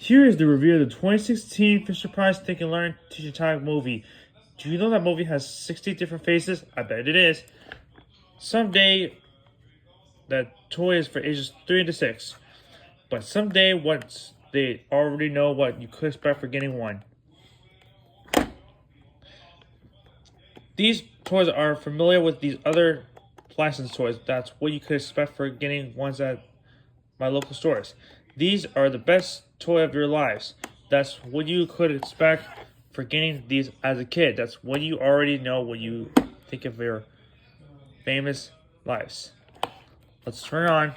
Here is the review of the 2016 Fisher-Price Think and Learn Teacher Time movie. Do you know that movie has 60 different faces? I bet it is. Someday, that toy is for ages 3 to 6. But someday, once they already know what you could expect for getting one. These toys are familiar with these other licensed toys. That's what you could expect for getting ones at my local stores. These are the best toy of your lives. That's what you could expect for getting these as a kid. That's what you already know when you think of your famous lives. Let's turn it on.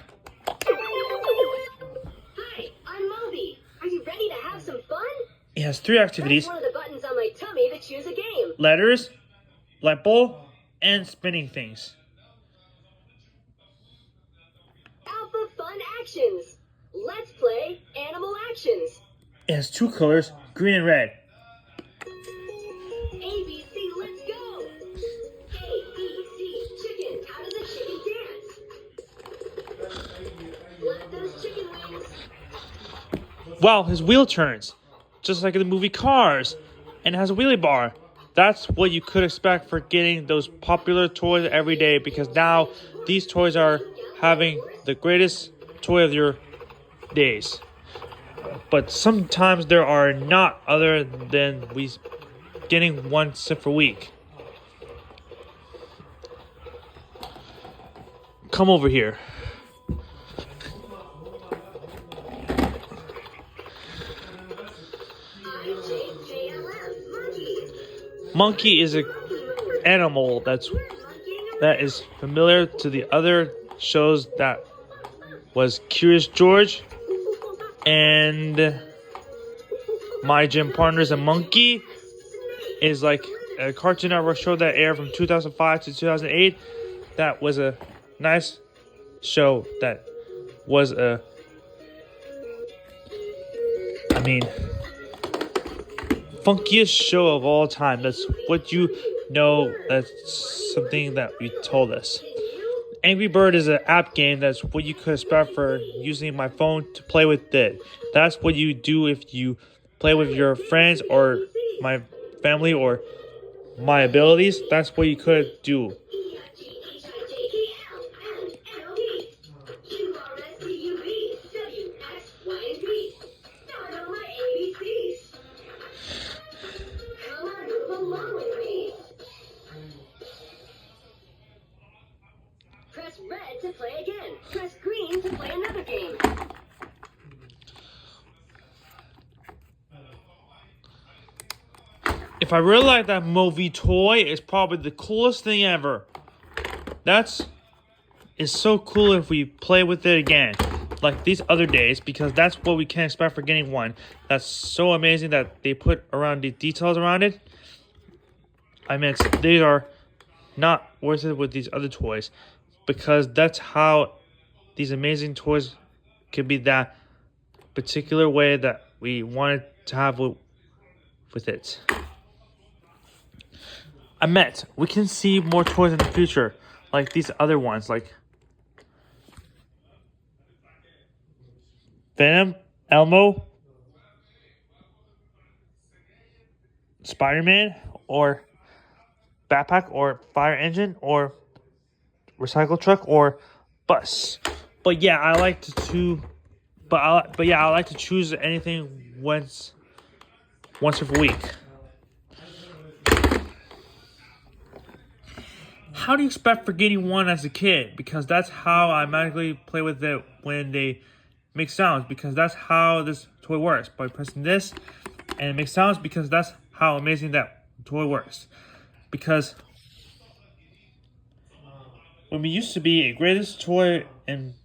Hi, I'm Movi. Are you ready to have some fun? It has 3 activities: Press one of the buttons on my tummy to choose a game. letters, light bulb, and spinning things. Alpha Fun Actions. Let's play Animal Actions. It has 2 colors, green and red. ABC, let's go. ABC, chicken. How does a chicken dance? Flap those chicken wings. Wow, his wheel turns, just like in the movie Cars, and has a wheelie bar. That's what you could expect for getting those popular toys every day, because now these toys are having the greatest toy of your days. But sometimes there are not, other than we getting once per week. Come over here. Monkey is an animal that is familiar to the other shows. That was Curious George and My Gym Partner's a Monkey is like a Cartoon Network show that aired from 2005 to 2008. That was a nice show. That was funkiest show of all time. That's what you know. That's something that you told us. Angry Bird is an app game. That's what you could expect for using my phone to play with it. That's what you do if you play with your friends or my family or my abilities. That's what you could do. Press red to play again. Press green to play another game. If I really like that movi toy, it's probably the coolest thing ever. It's so cool if we play with it again, like these other days, because that's what we can expect for getting one. That's so amazing that they put around the details around it. I mean, they are not worth it with these other toys, because that's how these amazing toys can be that particular way that we wanted to have with it. We can see more toys in the future, like these other ones, like Venom, Elmo, Spider-Man, or backpack, or fire engine, or recycle truck, or bus. But yeah, I like to choose anything once every week. How do you expect for getting one as a kid? Because that's how I automatically play with it when they make sounds, because that's how this toy works. By pressing this and it makes sounds, because that's how amazing that toy works. Because when we used to be a greatest toy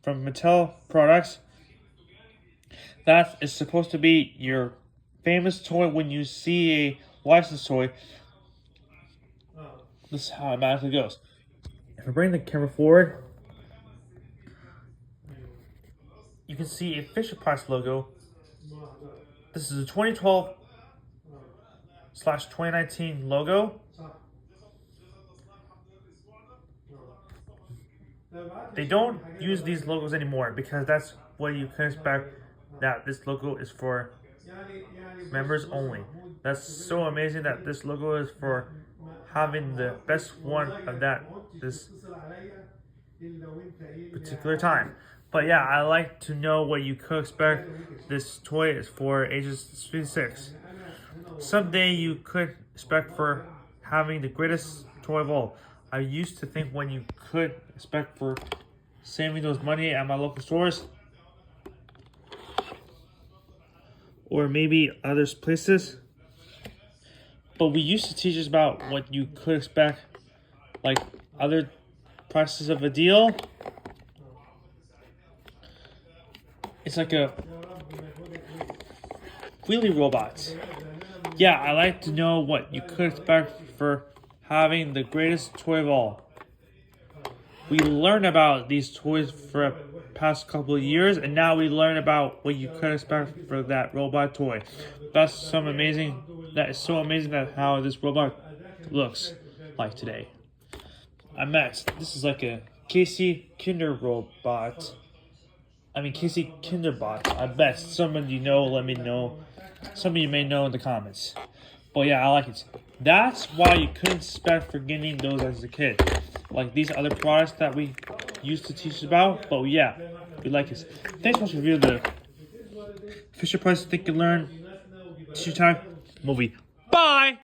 from Mattel products, that is supposed to be your famous toy when you see a licensed toy. This is how it automatically goes. If I bring the camera forward, you can see a Fisher-Price logo. This is a 2012/2019 logo. They don't use these logos anymore, because that's what you can expect, that this logo is for Members only. That's so amazing that this logo is for having the best one of this particular time. But yeah, I like to know what you could expect. This toy is for ages 3 to 6. Someday you could expect for having the greatest toy of all. I used to think when you could expect for saving those money at my local stores, or maybe other places. But we used to teach us about what you could expect, like other prices of a deal. It's like a wheelie robot. Yeah, I like to know what you could expect for having the greatest toy of all. We learned about these toys for the past couple of years, and now we learn about what you could expect for that robot toy. That is so amazing that how this robot looks like today. This is like a Casey Kinderbot. Casey Kinderbot. I bet some of you know, let me know. Some of you may know in the comments. But yeah, I like it. That's why you couldn't expect for getting those as a kid. Like these other products that we used to teach about. But yeah, we like it. Thanks so much for reviewing the Fisher Price Think and Learn Teacher Time movie.